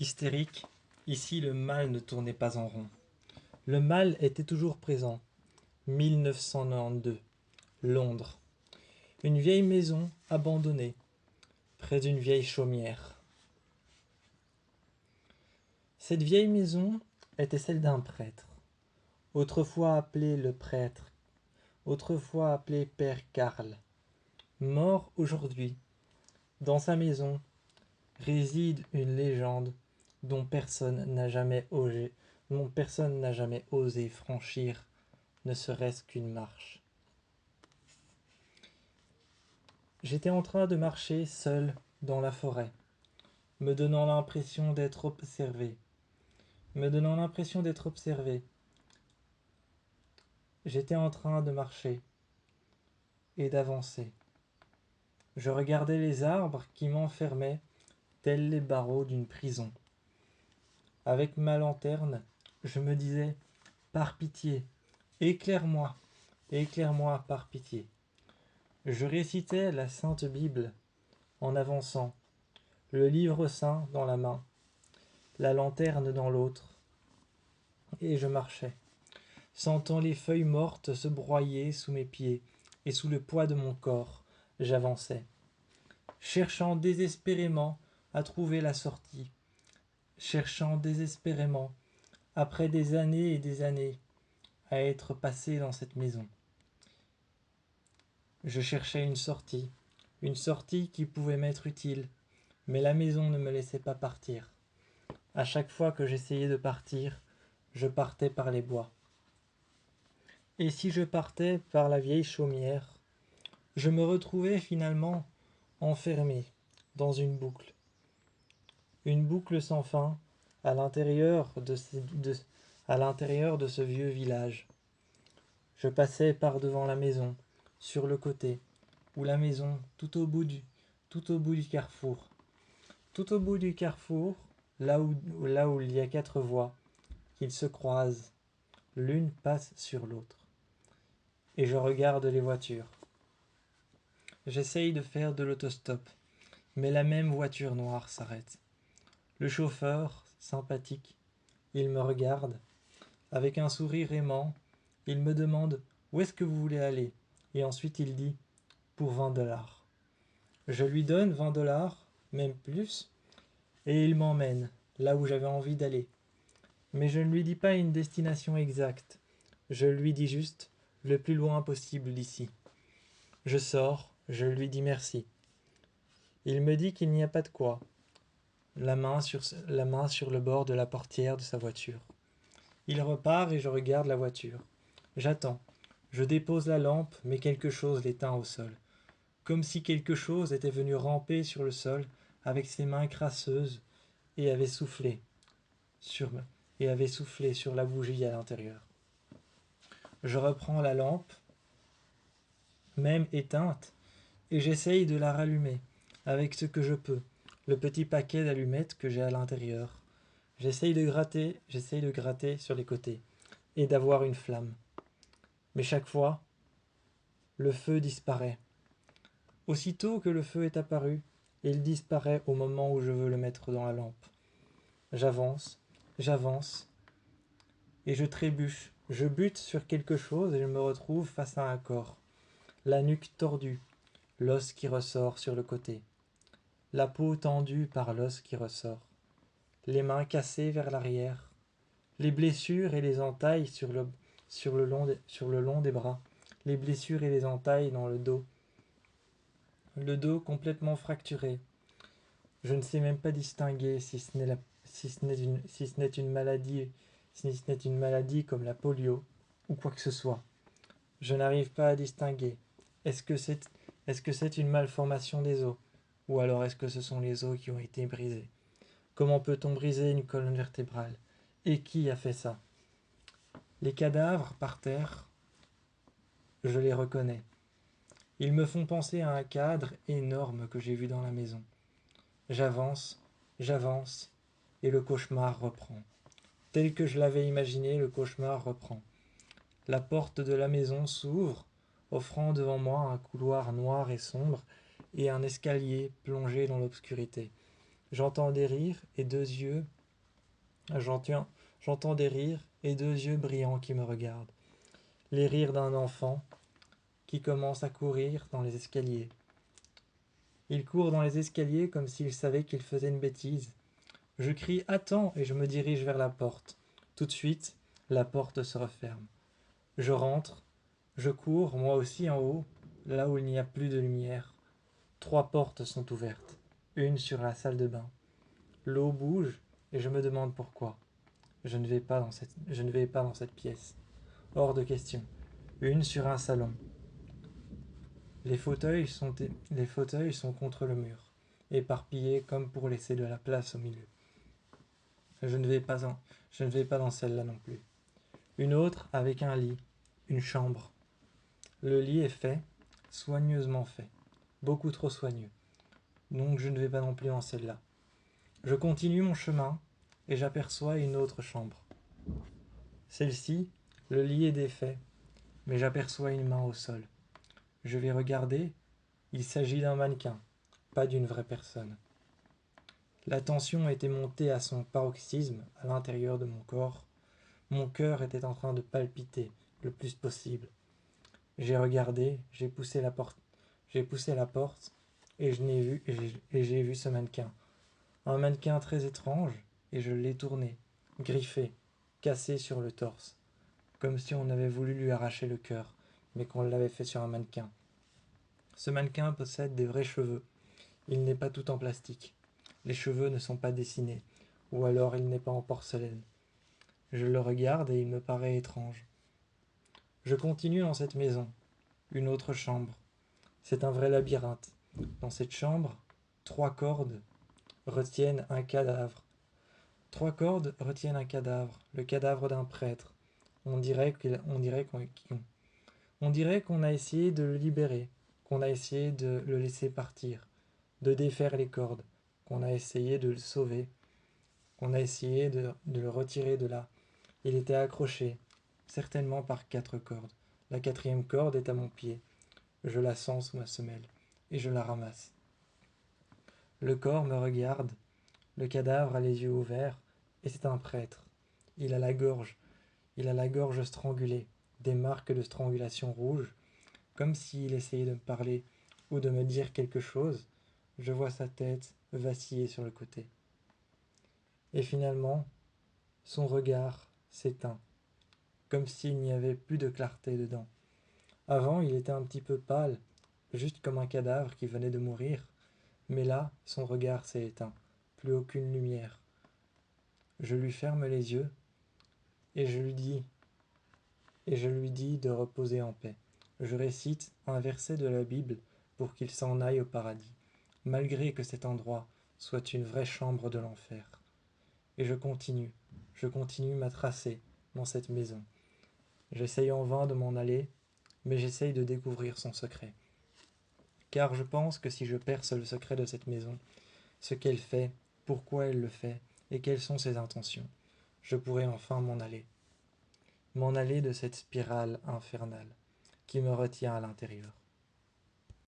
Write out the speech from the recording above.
Hystérique, ici le mal ne tournait pas en rond. Le mal était toujours présent. 1992, Londres. Une vieille maison abandonnée, près d'une vieille chaumière. Cette vieille maison était celle d'un prêtre, autrefois appelé le prêtre, autrefois appelé Père Karl. Mort aujourd'hui, dans sa maison réside une légende dont personne n'a jamais osé franchir ne serait-ce qu'une marche. J'étais en train de marcher seul dans la forêt, me donnant l'impression d'être observé. J'étais en train de marcher et d'avancer. Je regardais les arbres qui m'enfermaient tels les barreaux d'une prison. Avec ma lanterne, je me disais « Par pitié, éclaire-moi, éclaire-moi par pitié ». Je récitais la Sainte Bible en avançant, le livre saint dans la main, la lanterne dans l'autre, et je marchais, sentant les feuilles mortes se broyer sous mes pieds, et sous le poids de mon corps, j'avançais, cherchant désespérément à trouver la sortie, cherchant désespérément, après des années et des années, à être passé dans cette maison. Je cherchais une sortie qui pouvait m'être utile, mais la maison ne me laissait pas partir. À chaque fois que j'essayais de partir, je partais par les bois. Et si je partais par la vieille chaumière, je me retrouvais finalement enfermé dans une boucle sans fin à l'intérieur de ce vieux village. Je passais par devant la maison, sur le côté, ou la maison tout au bout du carrefour. Tout au bout du carrefour, là où il y a 4 voies, qu'ils se croisent, l'une passe sur l'autre. Et je regarde les voitures. J'essaye de faire de l'autostop, mais la même voiture noire s'arrête. Le chauffeur, sympathique, il me regarde. Avec un sourire aimant, il me demande « Où est-ce que vous voulez aller ?» Et ensuite il dit « Pour 20$. » Je lui donne 20$, même plus, et il m'emmène là où j'avais envie d'aller. Mais je ne lui dis pas une destination exacte. Je lui dis juste le plus loin possible d'ici. Je sors, je lui dis merci. Il me dit qu'il n'y a pas de quoi. La main sur le bord de la portière de sa voiture. Il repart et je regarde la voiture. J'attends. Je dépose la lampe, mais quelque chose l'éteint au sol. Comme si quelque chose était venu ramper sur le sol avec ses mains crasseuses et avait soufflé sur la bougie à l'intérieur. Je reprends la lampe, même éteinte, et j'essaye de la rallumer avec ce que je peux, le petit paquet d'allumettes que j'ai à l'intérieur. J'essaye de gratter sur les côtés et d'avoir une flamme. Mais chaque fois, le feu disparaît. Aussitôt que le feu est apparu, il disparaît au moment où je veux le mettre dans la lampe. J'avance, et je trébuche. Je bute sur quelque chose et je me retrouve face à un corps. La nuque tordue, l'os qui ressort sur le côté. La peau tendue par l'os qui ressort. Les mains cassées vers l'arrière. Les blessures et les entailles sur le long des bras. Les blessures et les entailles dans le dos. Le dos complètement fracturé. Je ne sais même pas distinguer si ce n'est une maladie comme la polio ou quoi que ce soit. Je n'arrive pas à distinguer. Est-ce que c'est une malformation des os? Ou alors est-ce que ce sont les os qui ont été brisés? Comment peut-on briser une colonne vertébrale? Et qui a fait ça? Les cadavres par terre, je les reconnais. Ils me font penser à un cadre énorme que j'ai vu dans la maison. J'avance, et le cauchemar reprend. Tel que je l'avais imaginé, le cauchemar reprend. La porte de la maison s'ouvre, offrant devant moi un couloir noir et sombre et un escalier plongé dans l'obscurité. J'entends des rires et j'entends, j'entends des rires et deux yeux brillants qui me regardent. Les rires d'un enfant qui commence à courir dans les escaliers. Il court dans les escaliers comme s'il savait qu'il faisait une bêtise. Je crie attends et je me dirige vers la porte. Tout de suite, la porte se referme. Je rentre, je cours moi aussi en haut, là où il n'y a plus de lumière. 3 portes sont ouvertes, une sur la salle de bain. L'eau bouge et je me demande pourquoi. Je ne vais pas dans cette pièce. Hors de question. Une sur un salon. Les fauteuils sont contre le mur, éparpillés comme pour laisser de la place au milieu. Je ne vais pas, je ne vais pas dans celle-là non plus. Une autre avec un lit, une chambre. Le lit est fait, soigneusement fait, beaucoup trop soigneux. Donc je ne vais pas non plus dans celle-là. Je continue mon chemin et j'aperçois une autre chambre. Celle-ci, le lit est défait, mais j'aperçois une main au sol. Je vais regarder, il s'agit d'un mannequin, pas d'une vraie personne. La tension était montée à son paroxysme à l'intérieur de mon corps. Mon cœur était en train de palpiter le plus possible. J'ai regardé, j'ai poussé la porte et j'ai vu ce mannequin. Un mannequin très étrange et je l'ai tourné, griffé, cassé sur le torse, comme si on avait voulu lui arracher le cœur, mais qu'on l'avait fait sur un mannequin. Ce mannequin possède des vrais cheveux. Il n'est pas tout en plastique. Les cheveux ne sont pas dessinés, ou alors il n'est pas en porcelaine. Je le regarde et il me paraît étrange. Je continue dans cette maison. Une autre chambre. C'est un vrai labyrinthe. Dans cette chambre, 3 cordes retiennent un cadavre. 3 cordes retiennent un cadavre, le cadavre d'un prêtre. On dirait qu'on a essayé de le libérer, qu'on a essayé de le laisser partir, de défaire les cordes, qu'on a essayé de le sauver, qu'on a essayé de le retirer de là. Il était accroché, certainement par 4 cordes. La 4e corde est à mon pied. Je la sens sous ma semelle, et je la ramasse. Le corps me regarde, le cadavre a les yeux ouverts, et c'est un prêtre. Il a la gorge strangulée, des marques de strangulation rouges, comme s'il essayait de me parler ou de me dire quelque chose. Je vois sa tête vaciller sur le côté. Et finalement, son regard s'éteint, comme s'il n'y avait plus de clarté dedans. Avant, il était un petit peu pâle, juste comme un cadavre qui venait de mourir, mais là, son regard s'est éteint, plus aucune lumière. Je lui ferme les yeux et je lui dis de reposer en paix. Je récite un verset de la Bible pour qu'il s'en aille au paradis, malgré que cet endroit soit une vraie chambre de l'enfer. Et je continue ma tracée dans cette maison. J'essaye en vain de m'en aller, mais j'essaye de découvrir son secret. Car je pense que si je perce le secret de cette maison, ce qu'elle fait, pourquoi elle le fait, et quelles sont ses intentions, je pourrai enfin m'en aller de cette spirale infernale qui me retient à l'intérieur.